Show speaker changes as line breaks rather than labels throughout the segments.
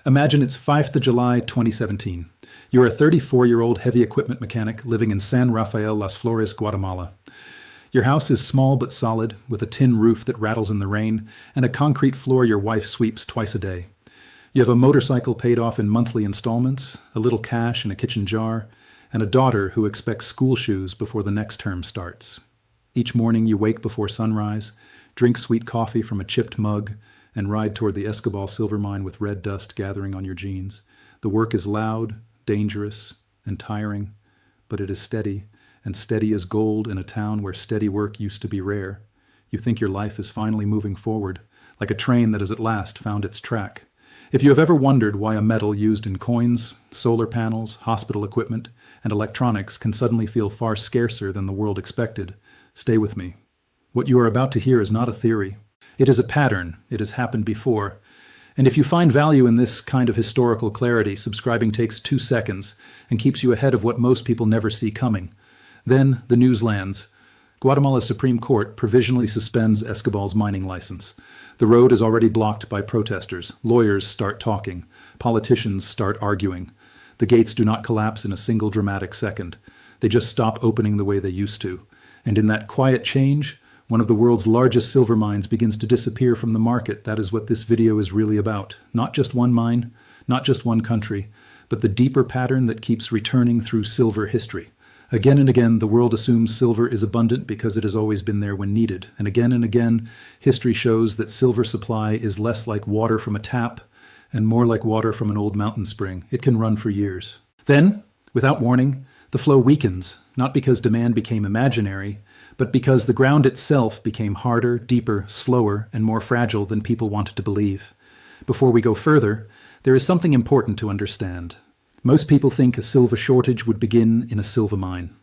Imagine it's 5th of July 2017. You're a 34-year-old heavy equipment mechanic living in San Rafael, Las Flores, Guatemala. Your house is small but solid, with a tin roof that rattles in the rain, and a concrete floor your wife sweeps twice a day. You have a motorcycle paid off in monthly installments, a little cash in a kitchen jar, and a daughter who expects school shoes before the next term starts. Each morning you wake before sunrise, drink sweet coffee from a chipped mug, and ride toward the Escobal silver mine with red dust gathering on your jeans. The work is loud, dangerous, and tiring, but it is steady, and steady as gold in a town where steady work used to be rare. You think your life is finally moving forward, like a train that has at last found its track. If you have ever wondered why a metal used in coins, solar panels, hospital equipment, and electronics can suddenly feel far scarcer than the world expected, stay with me. What you are about to hear is not a theory. It is a pattern. It has happened before. And if you find value in this kind of historical clarity, subscribing takes 2 seconds and keeps you ahead of what most people never see coming. Then the news lands. Guatemala's Supreme Court provisionally suspends Escobal's mining license. The road is already blocked by protesters. Lawyers start talking. Politicians start arguing. The gates do not collapse in a single dramatic second. They just stop opening the way they used to. And in that quiet change, one of the world's largest silver mines begins to disappear from the market. That is what this video is really about. Not just one mine, not just one country, but the deeper pattern that keeps returning through silver history. Again and again, the world assumes silver is abundant because it has always been there when needed. And again, history shows that silver supply is less like water from a tap and more like water from an old mountain spring. It can run for years. Then, without warning, the flow weakens, not because demand became imaginary, but because the ground itself became harder, deeper, slower, and more fragile than people wanted to believe. Before we go further, there is something important to understand. Most people think a silver shortage would begin in a silver mine.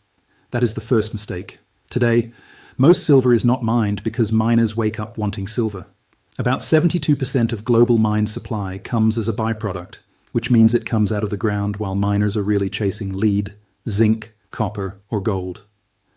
That is the first mistake. Today, most silver is not mined because miners wake up wanting silver. About 72% of global mine supply comes as a byproduct, which means it comes out of the ground while miners are really chasing lead, zinc, copper, or gold.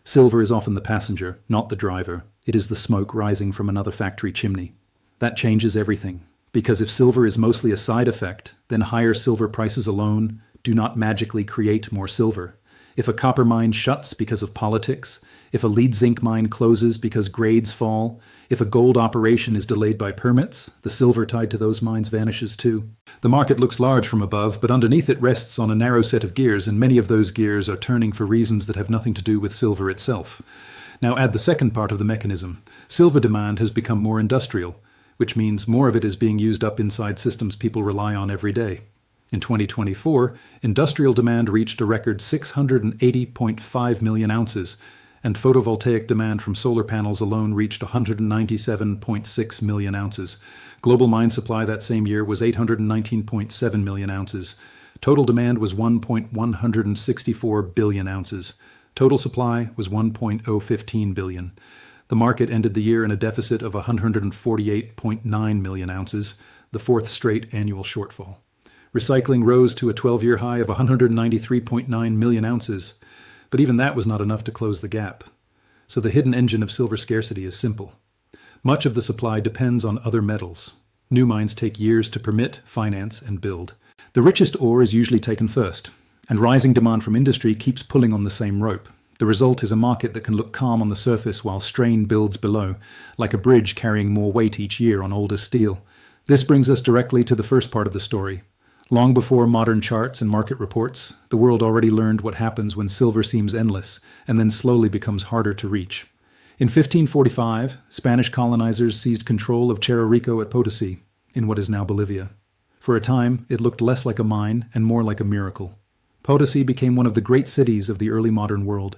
Silver is often the passenger, not the driver. It is the smoke rising from another factory chimney. That changes everything, because if silver is mostly a side effect, then higher silver prices alone do not magically create more silver. If a copper mine shuts because of politics, if a lead zinc mine closes because grades fall, if a gold operation is delayed by permits, the silver tied to those mines vanishes too. The market looks large from above, but underneath it rests on a narrow set of gears, and many of those gears are turning for reasons that have nothing to do with silver itself. Now add the second part of the mechanism. Silver demand has become more industrial, which means more of it is being used up inside systems people rely on every day. In 2024, industrial demand reached a record 680.5 million ounces, and photovoltaic demand from solar panels alone reached 197.6 million ounces. Global mine supply that same year was 819.7 million ounces. Total demand was 1.164 billion ounces. Total supply was 1.015 billion. The market ended the year in a deficit of 148.9 million ounces, the fourth straight annual shortfall. Recycling rose to a 12-year high of 193.9 million ounces, but even that was not enough to close the gap. So the hidden engine of silver scarcity is simple. Much of the supply depends on other metals. New mines take years to permit, finance, and build. The richest ore is usually taken first, and rising demand from industry keeps pulling on the same rope. The result is a market that can look calm on the surface while strain builds below, like a bridge carrying more weight each year on older steel. This brings us directly to the first part of the story. Long before modern charts and market reports, the world already learned what happens when silver seems endless and then slowly becomes harder to reach. In 1545, Spanish colonizers seized control of Cerro Rico at Potosi, in what is now Bolivia. For a time, it looked less like a mine and more like a miracle. Potosi became one of the great cities of the early modern world.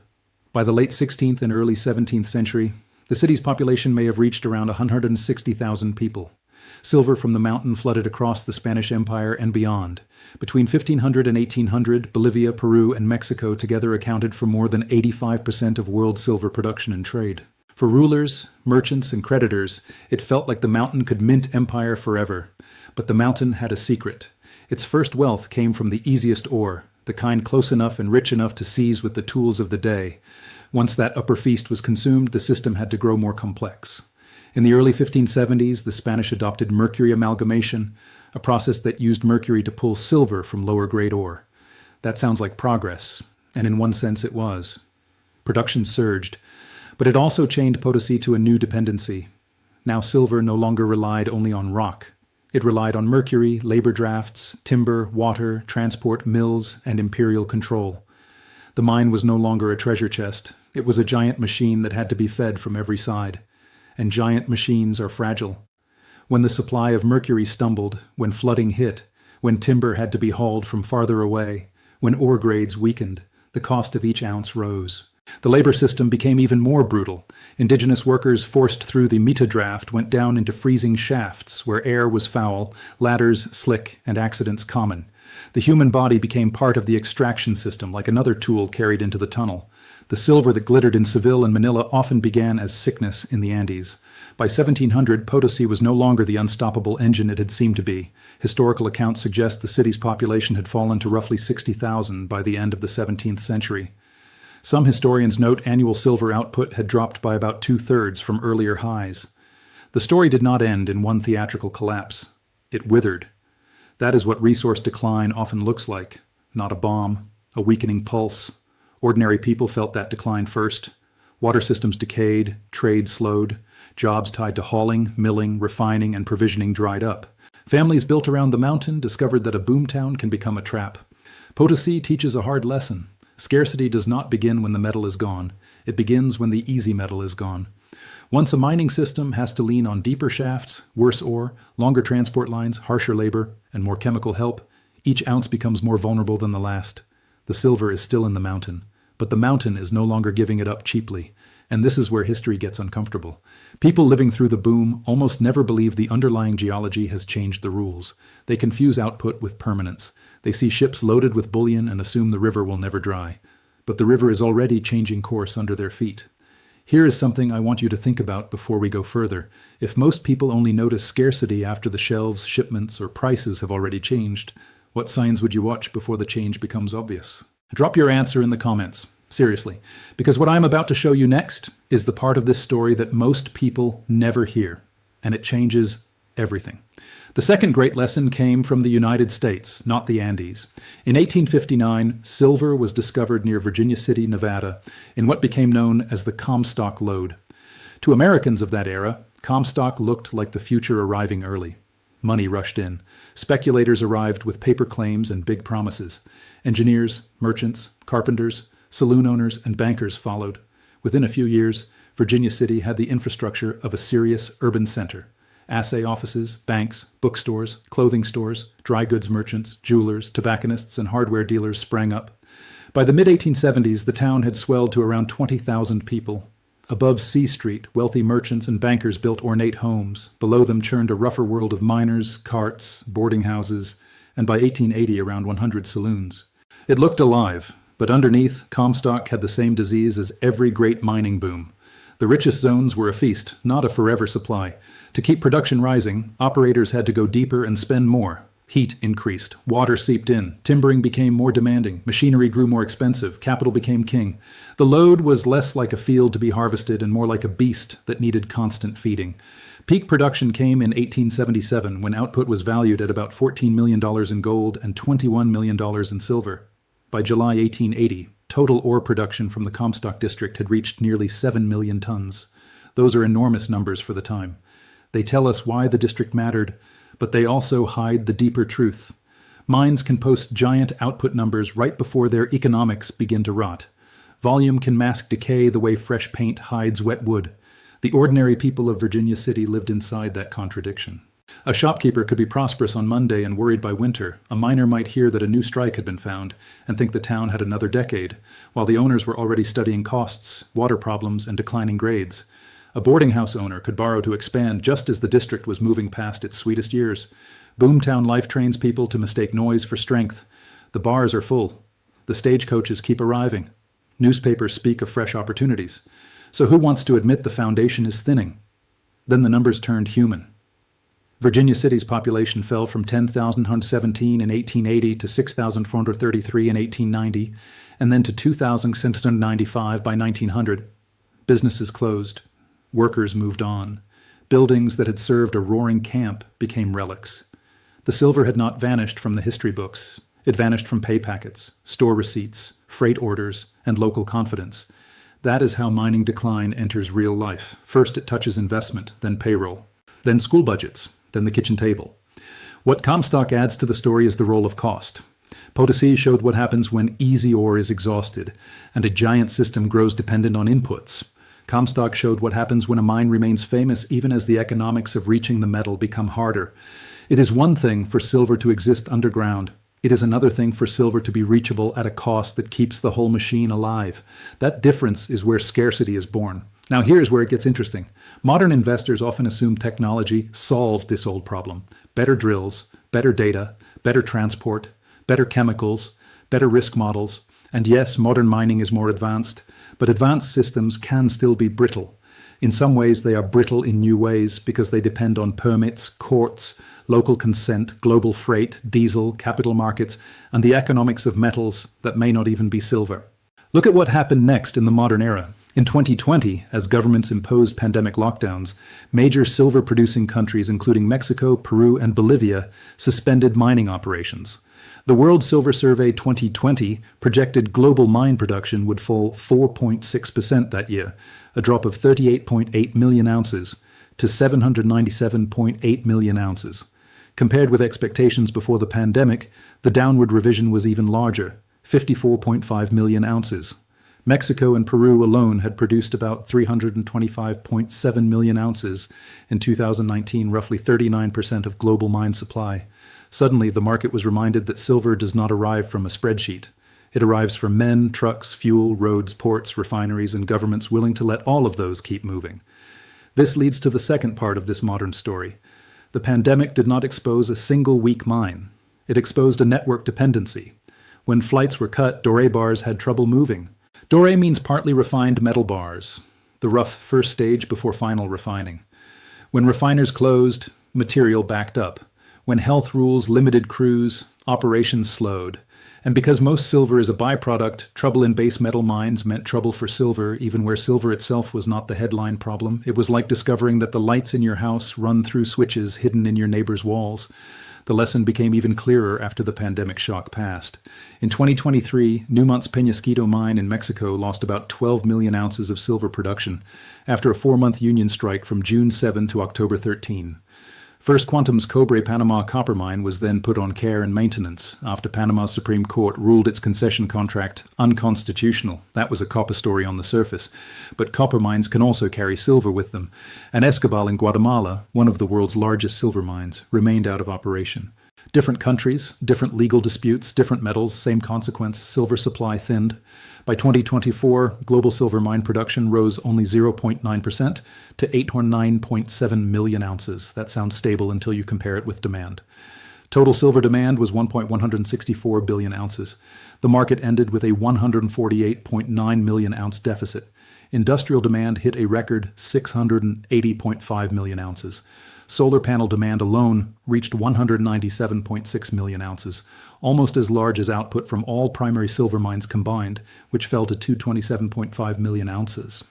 By the late 16th and early 17th century, the city's population may have reached around 160,000 people. Silver from the mountain flooded across the Spanish Empire and beyond. Between 1500 and 1800, Bolivia, Peru, and Mexico together accounted for more than 85% of world silver production and trade. For rulers, merchants, and creditors, it felt like the mountain could mint empire forever. But the mountain had a secret. Its first wealth came from the easiest ore, the kind close enough and rich enough to seize with the tools of the day. Once that upper feast was consumed, the system had to grow more complex. In the early 1570s, the Spanish adopted mercury amalgamation, a process that used mercury to pull silver from lower-grade ore. That sounds like progress, and in one sense it was. Production surged, but it also chained Potosi to a new dependency. Now silver no longer relied only on rock. It relied on mercury, labor drafts, timber, water, transport, mills, and imperial control. The mine was no longer a treasure chest. It was a giant machine that had to be fed from every side. And giant machines are fragile. When the supply of mercury stumbled, when flooding hit, when timber had to be hauled from farther away, when ore grades weakened, the cost of each ounce rose. The labor system became even more brutal. Indigenous workers forced through the mita draft went down into freezing shafts where air was foul, ladders slick, and accidents common. The human body became part of the extraction system, like another tool carried into the tunnel. The silver that glittered in Seville and Manila often began as sickness in the Andes. By 1700, Potosi was no longer the unstoppable engine it had seemed to be. Historical accounts suggest the city's population had fallen to roughly 60,000 by the end of the 17th century. Some historians note annual silver output had dropped by about 2/3 from earlier highs. The story did not end in one theatrical collapse. It withered. That is what resource decline often looks like. Not a bomb, a weakening pulse. Ordinary people felt that decline first. Water systems decayed, trade slowed, jobs tied to hauling, milling, refining, and provisioning dried up. Families built around the mountain discovered that a boomtown can become a trap. Potosi teaches a hard lesson. Scarcity does not begin when the metal is gone. It begins when the easy metal is gone. Once a mining system has to lean on deeper shafts, worse ore, longer transport lines, harsher labor, and more chemical help, each ounce becomes more vulnerable than the last. The silver is still in the mountain, but the mountain is no longer giving it up cheaply. And this is where history gets uncomfortable. People living through the boom almost never believe the underlying geology has changed the rules. They confuse output with permanence. They see ships loaded with bullion and assume the river will never dry. But the river is already changing course under their feet. Here is something I want you to think about before we go further. If most people only notice scarcity after the shelves, shipments, or prices have already changed, what signs would you watch before the change becomes obvious? Drop your answer in the comments. Seriously, because what I'm about to show you next is the part of this story that most people never hear, and it changes everything. The second great lesson came from the United States, not the Andes. In 1859, silver was discovered near Virginia City, Nevada, in what became known as the Comstock Lode. To Americans of that era, Comstock looked like the future arriving early. Money rushed in. Speculators arrived with paper claims and big promises. Engineers, merchants, carpenters, saloon owners, and bankers followed. Within a few years, Virginia City had the infrastructure of a serious urban center. Assay offices, banks, bookstores, clothing stores, dry goods merchants, jewelers, tobacconists, and hardware dealers sprang up. By the mid-1870s, the town had swelled to around 20,000 people. Above C Street, wealthy merchants and bankers built ornate homes. Below them churned a rougher world of miners, carts, boarding houses, and by 1880, around 100 saloons. It looked alive, but underneath, Comstock had the same disease as every great mining boom. The richest zones were a feast, not a forever supply. To keep production rising, operators had to go deeper and spend more. Heat increased, water seeped in, timbering became more demanding, machinery grew more expensive, capital became king. The lode was less like a field to be harvested and more like a beast that needed constant feeding. Peak production came in 1877, when output was valued at about $14 million in gold and $21 million in silver. By July 1880, total ore production from the Comstock district had reached nearly 7 million tons. Those are enormous numbers for the time. They tell us why the district mattered, but they also hide the deeper truth. Mines can post giant output numbers right before their economics begin to rot. Volume can mask decay the way fresh paint hides wet wood. The ordinary people of Virginia City lived inside that contradiction. A shopkeeper could be prosperous on Monday and worried by winter. A miner might hear that a new strike had been found and think the town had another decade, while the owners were already studying costs, water problems, and declining grades. A boarding house owner could borrow to expand just as the district was moving past its sweetest years. Boomtown life trains people to mistake noise for strength. The bars are full. The stagecoaches keep arriving. Newspapers speak of fresh opportunities. So who wants to admit the foundation is thinning? Then the numbers turned human. Virginia City's population fell from 10,117 in 1880 to 6,433 in 1890, and then to 2,695 by 1900. Businesses closed. Workers moved on. Buildings that had served a roaring camp became relics. The silver had not vanished from the history books. It vanished from pay packets, store receipts, freight orders, and local confidence. That is how mining decline enters real life. First it touches investment, then payroll, then school budgets, then the kitchen table. What Comstock adds to the story is the role of cost. Potosi showed what happens when easy ore is exhausted, and a giant system grows dependent on inputs. Comstock showed what happens when a mine remains famous even as the economics of reaching the metal become harder. It is one thing for silver to exist underground. It is another thing for silver to be reachable at a cost that keeps the whole machine alive. That difference is where scarcity is born. Now here's where it gets interesting. Modern investors often assume technology solved this old problem. Better drills, better data, better transport, better chemicals, better risk models. And yes, modern mining is more advanced, but advanced systems can still be brittle. In some ways, they are brittle in new ways because they depend on permits, courts, local consent, global freight, diesel, capital markets, and the economics of metals that may not even be silver. Look at what happened next in the modern era. In 2020, as governments imposed pandemic lockdowns, major silver-producing countries, including Mexico, Peru, and Bolivia, suspended mining operations. The World Silver Survey 2020 projected global mine production would fall 4.6% that year, a drop of 38.8 million ounces to 797.8 million ounces. Compared with expectations before the pandemic, the downward revision was even larger, 54.5 million ounces. Mexico and Peru alone had produced about 325.7 million ounces in 2019, roughly 39% of global mine supply. Suddenly, the market was reminded that silver does not arrive from a spreadsheet. It arrives from men, trucks, fuel, roads, ports, refineries, and governments willing to let all of those keep moving. This leads to the second part of this modern story. The pandemic did not expose a single weak mine. It exposed a network dependency. When flights were cut, doré bars had trouble moving. Doré means partly refined metal bars, the rough first stage before final refining. When refiners closed, material backed up. When health rules limited crews, operations slowed. And because most silver is a byproduct, trouble in base metal mines meant trouble for silver, even where silver itself was not the headline problem. It was like discovering that the lights in your house run through switches hidden in your neighbor's walls. The lesson became even clearer after the pandemic shock passed. In 2023, Newmont's Peñasquito mine in Mexico lost about 12 million ounces of silver production after a 4-month union strike from June 7 to October 13. First Quantum's Cobre Panama copper mine was then put on care and maintenance after Panama's Supreme Court ruled its concession contract unconstitutional. That was a copper story on the surface. But copper mines can also carry silver with them. And Escobal in Guatemala, one of the world's largest silver mines, remained out of operation. Different countries, different legal disputes, different metals, same consequence, silver supply thinned. By 2024, global silver mine production rose only 0.9% to 809.7 million ounces. That sounds stable until you compare it with demand. Total silver demand was 1.164 billion ounces. The market ended with a 148.9 million ounce deficit. Industrial demand hit a record 680.5 million ounces. Solar panel demand alone reached 197.6 million ounces, almost as large as output from all primary silver mines combined, which fell to 227.5 million ounces.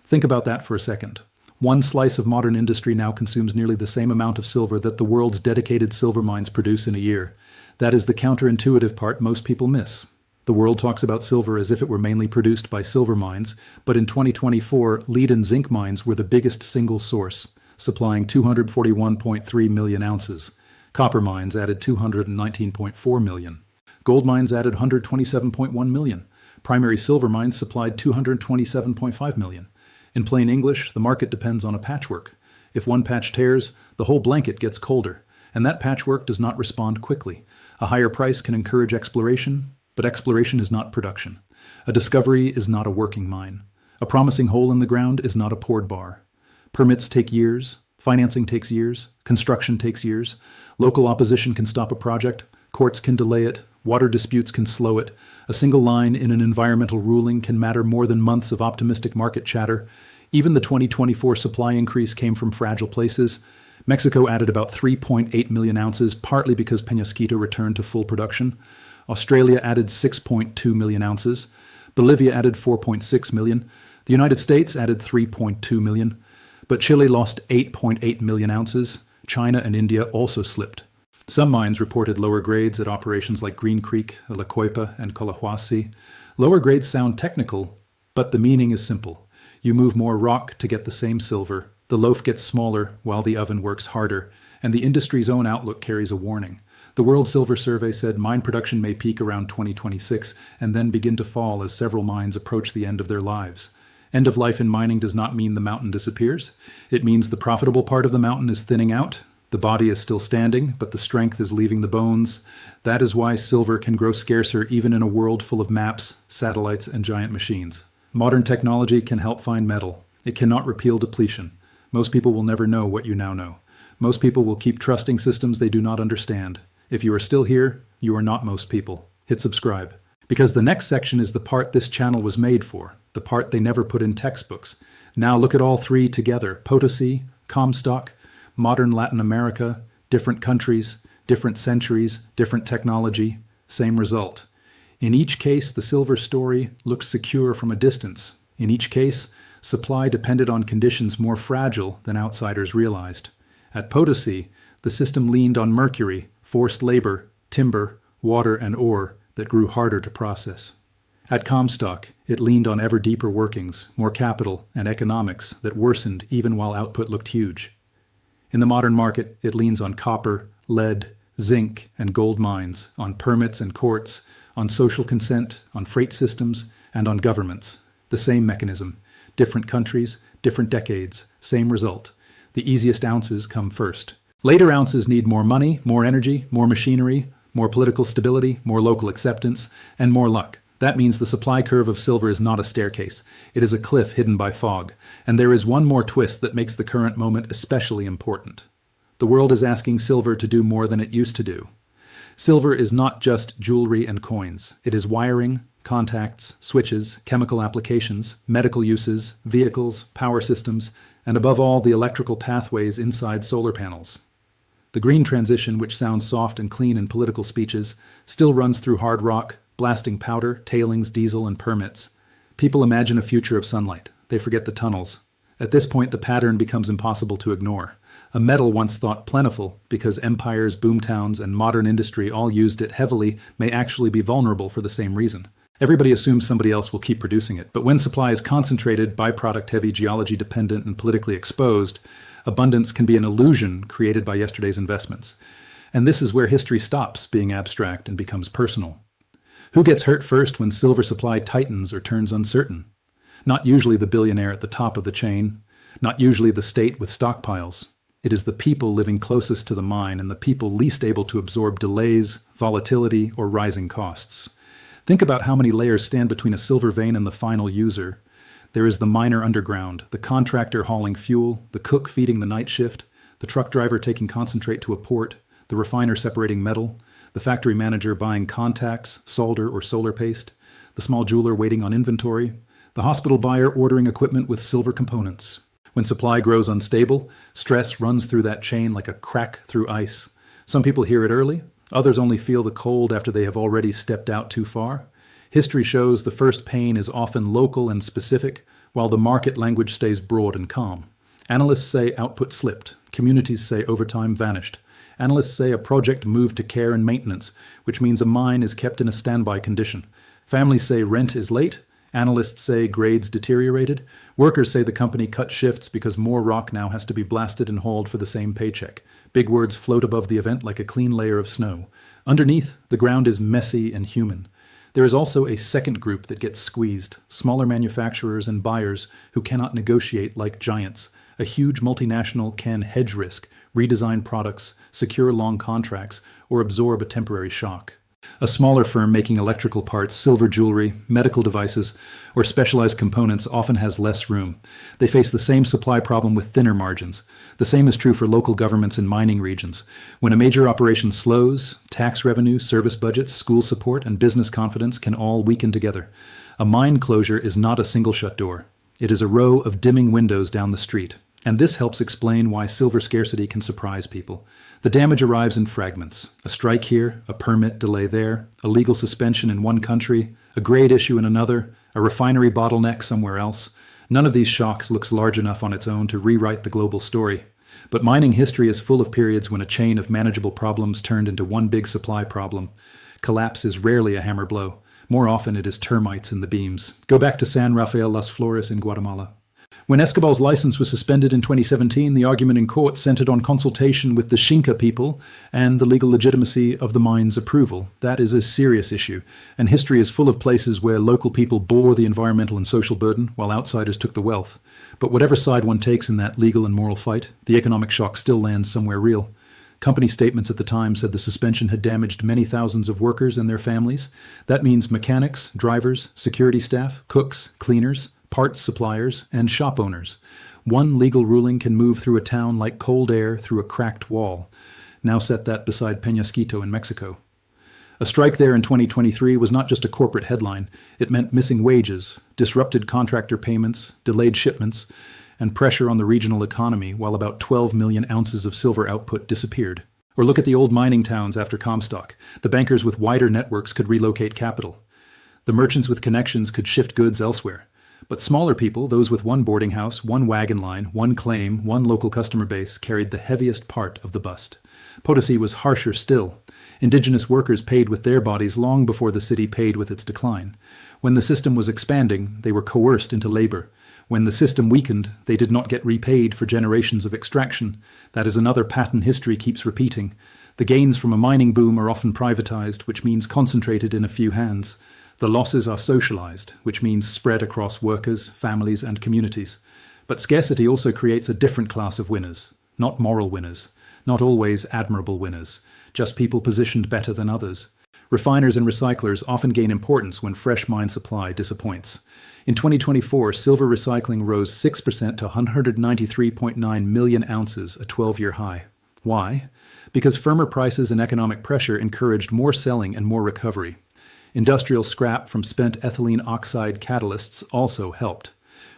Think about that for a second. One slice of modern industry now consumes nearly the same amount of silver that the world's dedicated silver mines produce in a year. That is the counterintuitive part most people miss. The world talks about silver as if it were mainly produced by silver mines, but in 2024, lead and zinc mines were the biggest single source, supplying 241.3 million ounces. Copper mines added 219.4 million. Gold mines added 127.1 million. Primary silver mines supplied 227.5 million. In plain English, the market depends on a patchwork. If one patch tears, the whole blanket gets colder, and that patchwork does not respond quickly. A higher price can encourage exploration, but exploration is not production. A discovery is not a working mine. A promising hole in the ground is not a poured bar. Permits take years, financing takes years, construction takes years, local opposition can stop a project, courts can delay it, water disputes can slow it, a single line in an environmental ruling can matter more than months of optimistic market chatter. Even the 2024 supply increase came from fragile places. Mexico added about 3.8 million ounces, partly because Peñasquito returned to full production. Australia added 6.2 million ounces. Bolivia added 4.6 million. The United States added 3.2 million. But Chile lost 8.8 million ounces. China and India also slipped. Some mines reported lower grades at operations like Green Creek, La Coipa, and Collahuasi. Lower grades sound technical, but the meaning is simple. You move more rock to get the same silver, the loaf gets smaller while the oven works harder, and the industry's own outlook carries a warning. The World Silver Survey said mine production may peak around 2026 and then begin to fall as several mines approach the end of their lives. End of life in mining does not mean the mountain disappears. It means the profitable part of the mountain is thinning out. The body is still standing, but the strength is leaving the bones. That is why silver can grow scarcer even in a world full of maps, satellites, and giant machines. Modern technology can help find metal. It cannot repeal depletion. Most people will never know what you now know. Most people will keep trusting systems they do not understand. If you are still here, you are not most people. Hit subscribe. Because the next section is the part this channel was made for, the part they never put in textbooks. Now look at all three together: Potosi, Comstock, modern Latin America, different countries, different centuries, different technology, same result. In each case, the silver story looked secure from a distance. In each case, supply depended on conditions more fragile than outsiders realized. At Potosi, the system leaned on mercury, forced labor, timber, water, and ore that grew harder to process. At Comstock, it leaned on ever deeper workings, more capital, and economics that worsened even while output looked huge. In the modern market, it leans on copper, lead, zinc, and gold mines, on permits and courts, on social consent, on freight systems, and on governments. The same mechanism. Different countries, different decades, same result. The easiest ounces come first. Later ounces need more money, more energy, more machinery, more political stability, more local acceptance, and more luck. That means the supply curve of silver is not a staircase. It is a cliff hidden by fog. And there is one more twist that makes the current moment especially important. The world is asking silver to do more than it used to do. Silver is not just jewelry and coins. It is wiring, contacts, switches, chemical applications, medical uses, vehicles, power systems, and above all, the electrical pathways inside solar panels. The green transition, which sounds soft and clean in political speeches, still runs through hard rock, blasting powder, tailings, diesel, and permits. People imagine a future of sunlight. They forget the tunnels. At this point, the pattern becomes impossible to ignore. A metal once thought plentiful, because empires, boomtowns, and modern industry all used it heavily, may actually be vulnerable for the same reason. Everybody assumes somebody else will keep producing it, but when supply is concentrated, byproduct-heavy, geology-dependent, and politically exposed, abundance can be an illusion created by yesterday's investments. And this is where history stops being abstract and becomes personal. Who gets hurt first when silver supply tightens or turns uncertain? Not usually the billionaire at the top of the chain, not usually the state with stockpiles. It is the people living closest to the mine and the people least able to absorb delays, volatility, or rising costs. Think about how many layers stand between a silver vein and the final user. There is the miner underground, the contractor hauling fuel, the cook feeding the night shift, the truck driver taking concentrate to a port, the refiner separating metal, the factory manager buying contacts, solder, or solar paste, the small jeweler waiting on inventory, the hospital buyer ordering equipment with silver components. When supply grows unstable, stress runs through that chain like a crack through ice. Some people hear it early, others only feel the cold after they have already stepped out too far. History shows the first pain is often local and specific, while the market language stays broad and calm. Analysts say output slipped. Communities say overtime vanished. Analysts say a project moved to care and maintenance, which means a mine is kept in a standby condition. Families say rent is late. Analysts say grades deteriorated. Workers say the company cut shifts because more rock now has to be blasted and hauled for the same paycheck. Big words float above the event like a clean layer of snow. Underneath, the ground is messy and human. There is also a second group that gets squeezed, smaller manufacturers and buyers who cannot negotiate like giants. A huge multinational can hedge risk, redesign products, secure long contracts, or absorb a temporary shock. A smaller firm making electrical parts, silver jewelry, medical devices, or specialized components often has less room. They face the same supply problem with thinner margins. The same is true for local governments in mining regions. When a major operation slows, tax revenue, service budgets, school support, and business confidence can all weaken together. A mine closure is not a single shut door. It is a row of dimming windows down the street. And this helps explain why silver scarcity can surprise people. The damage arrives in fragments. A strike here, a permit delay there, a legal suspension in one country, a grade issue in another, a refinery bottleneck somewhere else. None of these shocks looks large enough on its own to rewrite the global story. But mining history is full of periods when a chain of manageable problems turned into one big supply problem. Collapse is rarely a hammer blow. More often it is termites in the beams. Go back to San Rafael Las Flores in Guatemala. When Escobar's license was suspended in 2017, the argument in court centered on consultation with the Xinca people and the legal legitimacy of the mine's approval. That is a serious issue, and history is full of places where local people bore the environmental and social burden while outsiders took the wealth. But whatever side one takes in that legal and moral fight, the economic shock still lands somewhere real. Company statements at the time said the suspension had damaged many thousands of workers and their families. That means mechanics, drivers, security staff, cooks, cleaners, parts suppliers, and shop owners. One legal ruling can move through a town like cold air through a cracked wall. Now set that beside Peñasquito in Mexico. A strike there in 2023 was not just a corporate headline. It meant missing wages, disrupted contractor payments, delayed shipments, and pressure on the regional economy while about 12 million ounces of silver output disappeared. Or look at the old mining towns after Comstock. The bankers with wider networks could relocate capital. The merchants with connections could shift goods elsewhere. But smaller people, those with one boarding house, one wagon line, one claim, one local customer base, carried the heaviest part of the bust. Potosi was harsher still. Indigenous workers paid with their bodies long before the city paid with its decline. When the system was expanding, they were coerced into labor. When the system weakened, they did not get repaid for generations of extraction. That is another pattern history keeps repeating. The gains from a mining boom are often privatized, which means concentrated in a few hands. The losses are socialized, which means spread across workers, families, and communities. But scarcity also creates a different class of winners, not moral winners, not always admirable winners, just people positioned better than others. Refiners and recyclers often gain importance when fresh mine supply disappoints. In 2024, silver recycling rose 6% to 193.9 million ounces, a 12-year high. Why? Because firmer prices and economic pressure encouraged more selling and more recovery. Industrial scrap from spent ethylene oxide catalysts also helped.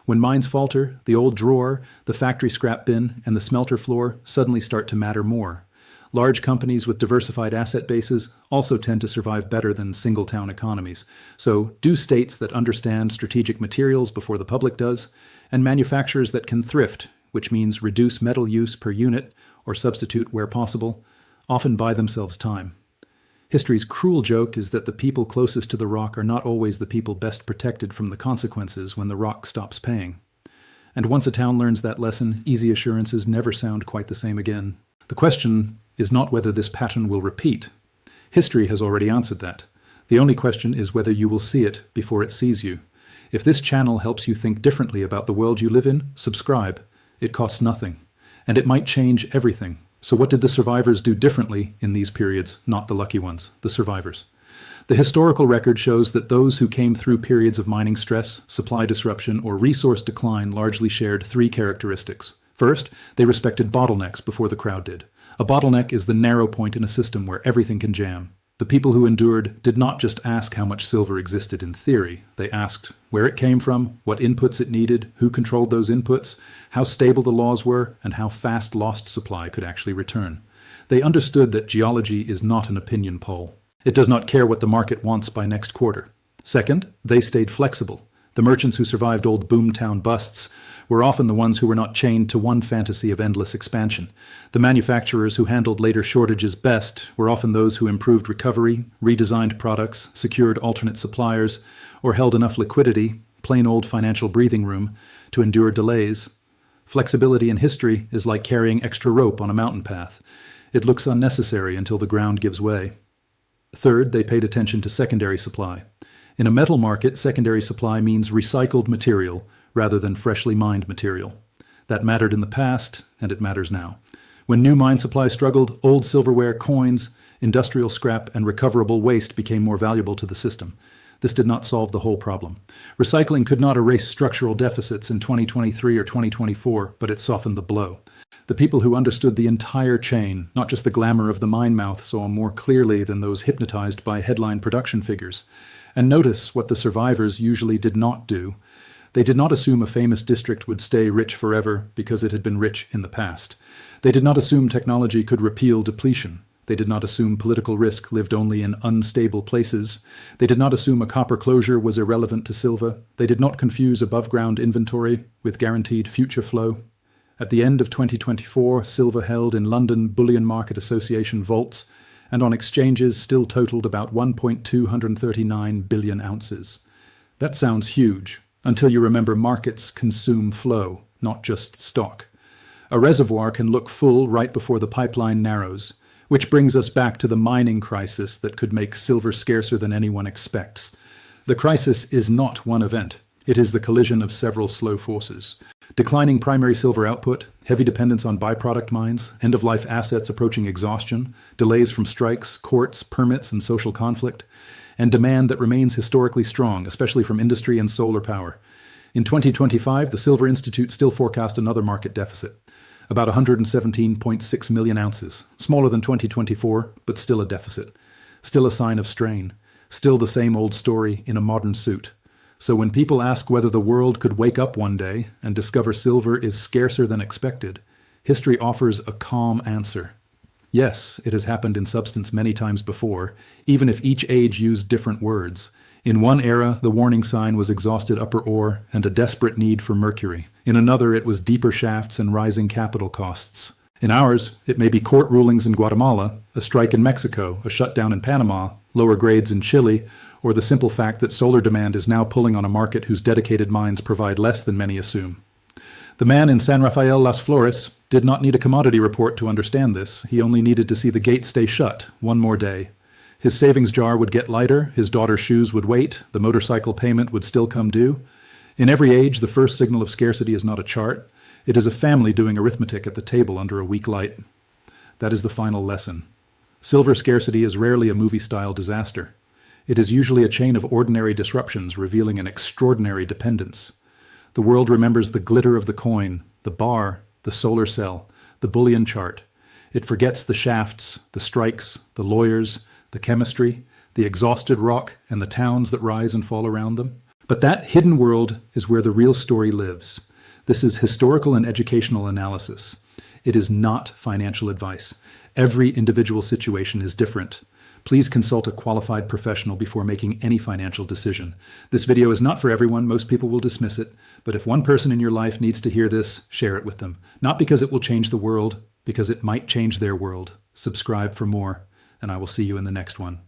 When mines falter, the old drawer, the factory scrap bin, and the smelter floor suddenly start to matter more. Large companies with diversified asset bases also tend to survive better than single-town economies. So do states that understand strategic materials before the public does, and manufacturers that can thrift, which means reduce metal use per unit or substitute where possible, often buy themselves time. History's cruel joke is that the people closest to the rock are not always the people best protected from the consequences when the rock stops paying. And once a town learns that lesson, easy assurances never sound quite the same again. The question is not whether this pattern will repeat. History has already answered that. The only question is whether you will see it before it sees you. If this channel helps you think differently about the world you live in, subscribe. It costs nothing. And it might change everything. So what did the survivors do differently in these periods? Not the lucky ones, the survivors. The historical record shows that those who came through periods of mining stress, supply disruption, or resource decline largely shared three characteristics. First, they respected bottlenecks before the crowd did. A bottleneck is the narrow point in a system where everything can jam. The people who endured did not just ask how much silver existed in theory. They asked where it came from, what inputs it needed, who controlled those inputs, how stable the laws were, and how fast lost supply could actually return. They understood that geology is not an opinion poll. It does not care what the market wants by next quarter. Second, they stayed flexible. The merchants who survived old boomtown busts were often the ones who were not chained to one fantasy of endless expansion. The manufacturers who handled later shortages best were often those who improved recovery, redesigned products, secured alternate suppliers, or held enough liquidity, plain old financial breathing room, to endure delays. Flexibility in history is like carrying extra rope on a mountain path. It looks unnecessary until the ground gives way. Third, they paid attention to secondary supply. In a metal market, secondary supply means recycled material rather than freshly mined material. That mattered in the past, and it matters now. When new mine supply struggled, old silverware, coins, industrial scrap, and recoverable waste became more valuable to the system. This did not solve the whole problem. Recycling could not erase structural deficits in 2023 or 2024, but it softened the blow. The people who understood the entire chain, not just the glamour of the mine mouth, saw more clearly than those hypnotized by headline production figures. And notice what the survivors usually did not do. They did not assume a famous district would stay rich forever because it had been rich in the past. They did not assume technology could repeal depletion. They did not assume political risk lived only in unstable places. They did not assume a copper closure was irrelevant to silver. They did not confuse above-ground inventory with guaranteed future flow. At the end of 2024, silver held in London Bullion Market Association vaults and on exchanges still totaled about 1.239 billion ounces. That sounds huge, until you remember markets consume flow, not just stock. A reservoir can look full right before the pipeline narrows, which brings us back to the mining crisis that could make silver scarcer than anyone expects. The crisis is not one event. It is the collision of several slow forces. Declining primary silver output, heavy dependence on byproduct mines, end-of-life assets approaching exhaustion, delays from strikes, courts, permits, and social conflict, and demand that remains historically strong, especially from industry and solar power. In 2025, the Silver Institute still forecast another market deficit, about 117.6 million ounces, smaller than 2024, but still a deficit, still a sign of strain, still the same old story in a modern suit. So when people ask whether the world could wake up one day and discover silver is scarcer than expected, history offers a calm answer. Yes, it has happened in substance many times before, even if each age used different words. In one era, the warning sign was exhausted upper ore and a desperate need for mercury. In another, it was deeper shafts and rising capital costs. In ours, it may be court rulings in Guatemala, a strike in Mexico, a shutdown in Panama, lower grades in Chile, or the simple fact that solar demand is now pulling on a market whose dedicated mines provide less than many assume. The man in San Rafael Las Flores did not need a commodity report to understand this. He only needed to see the gate stay shut one more day. His savings jar would get lighter, his daughter's shoes would wait, the motorcycle payment would still come due. In every age, the first signal of scarcity is not a chart. It is a family doing arithmetic at the table under a weak light. That is the final lesson. Silver scarcity is rarely a movie-style disaster. It is usually a chain of ordinary disruptions revealing an extraordinary dependence. The world remembers the glitter of the coin, the bar, the solar cell, the bullion chart. It forgets the shafts, the strikes, the lawyers, the chemistry, the exhausted rock, and the towns that rise and fall around them. But that hidden world is where the real story lives. This is historical and educational analysis. It is not financial advice. Every individual situation is different. Please consult a qualified professional before making any financial decision. This video is not for everyone. Most people will dismiss it. But if one person in your life needs to hear this, share it with them. Not because it will change the world, because it might change their world. Subscribe for more, and I will see you in the next one.